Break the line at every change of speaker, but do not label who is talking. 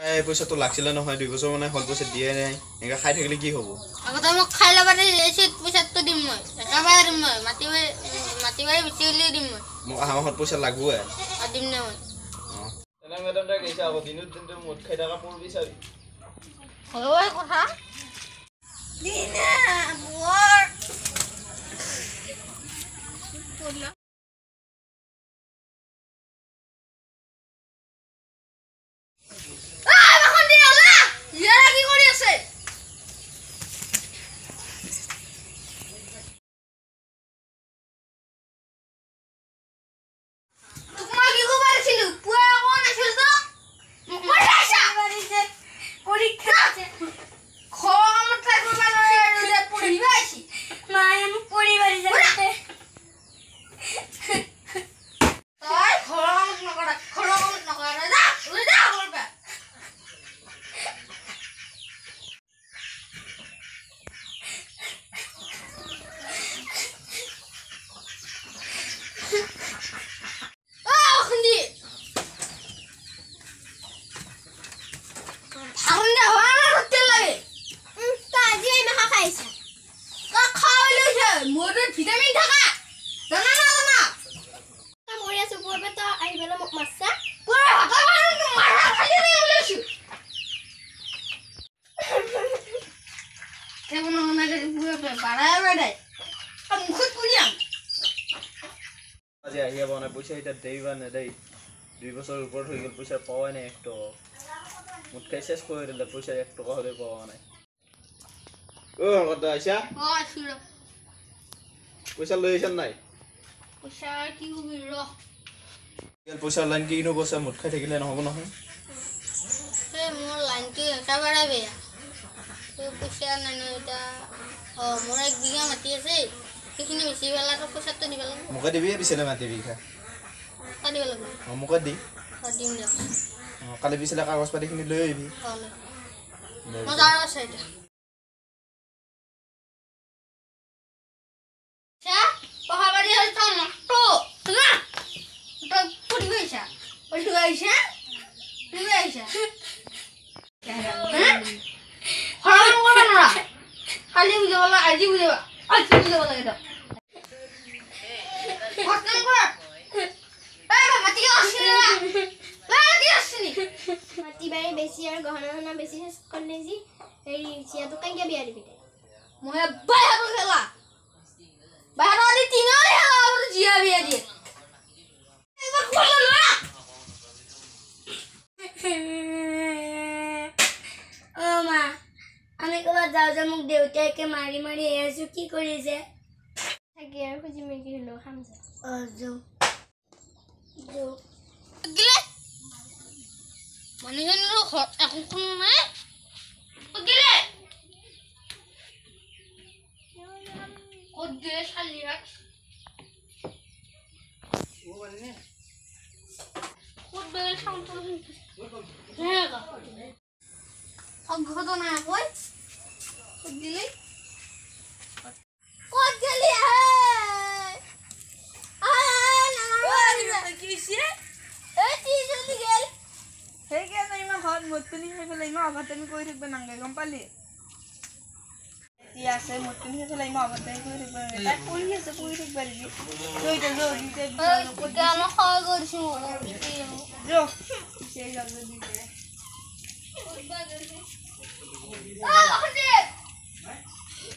এই পইচাটো লাগছিল নহয় 2 বছৰ মানে হল পইচা দিয়ে নাই এনেকা খাই থাকিলে কি হ'ব
আগতে মোক খাই লবাৰে এসে পইচাটো দিম মই একেবাৰে দিম মই মাটিবাৰে বেছি হলি দিম মই
মোক আহামত পইচা লাগবই
দিম না মই
তেনে মেডাম তা কৈছা আব দিনত মুঠ খাই থাকা পৰ বিচাৰি
হয় কথা দিনা বৰ পড়লা ভিটামিন থাকা জানা না জানা তা মরিয়া সুপুর বেটা আই বেলা মোক মাছছা পুরা হাতা মারা খালি রে বলেছি কেমন না রে পুরা বাড়ায় বাড়ায় মুখত পুরিয়াম
আজি আহিয়া বনা পইচা এটা দেইবা না দেই 2 বছর উপর হই গেল পয়সা পাওয়া নাই একটো মুট খাই শেষ করে দিলে পয়সা 1 টাকা হলে পাওয়া নাই ও কত আইছা
শুনো
পয়সা লইছেন নাই
পয়সা কি হবি র
গেল পয়সা লাইন কি ইনো বসা মুট খাই থাকিলে নহব নহয়
এ মোর লাইন কি একেবারে বেয়া তো পয়সা নাই এটা মোর এক বিঘা মাটি আছে কিখিনি বেশি বেলা তো পয়সা তো দিবা লাগবে
মুকে দিবি বিছলে মাটি বিঘা
দিবা লাগবে
মুকে দি
দিম দে
কালি বিছলে কাগজ পাতি খিনি লৈ আইবি
হলে মজার আছে এটা পহাবাড়ি হল তো নষ্ট না তো পুরি হইছা ওইটু আইছা তুমি আইছা হরাম করো না খালি বুঝে বলা আজি বুঝে বলা এটা খতম কর এই মাটি আসছে না মাটি আসছে নি
মাটি বাড়ি বেশি আর গহনা বেশি শেষ করলে জি এই চিয়াটো কাইকে বিয়া দিবি
মই বাই হাত খেলা বাহারি তিনরে আর জিয়া বিয়া দিয়ে এবার খোলা না
ও মা আমি কবা যাও যা মুখ দেউতাকে মারি মারি এসু কি করিছে থাকি আর খুঁজি মেকি হলো খামছে ও যাও যাও
গিলে মানুষের এখন কোন নাই গিলে কদ্দে শালিয়া ও বলনে কদ্দে সাউন্ড তো হ্যাঁ গা অগতো না কই দিলে কদ্দে কিসে এই তিনজন গেল
হে কে না ঘর মতনি হে ফেলাই মা আবাতানি কই থাকবে নাঙ্গাই গম পালি আছে মতনি হে ফেলাই মা আবাতানি কই থাকবে তাই পড়ি আছে পড়ি থাকবে রে জইতে জইতে
কোটা আমার খাওয়া করছি
জো সেই যাবে দিতে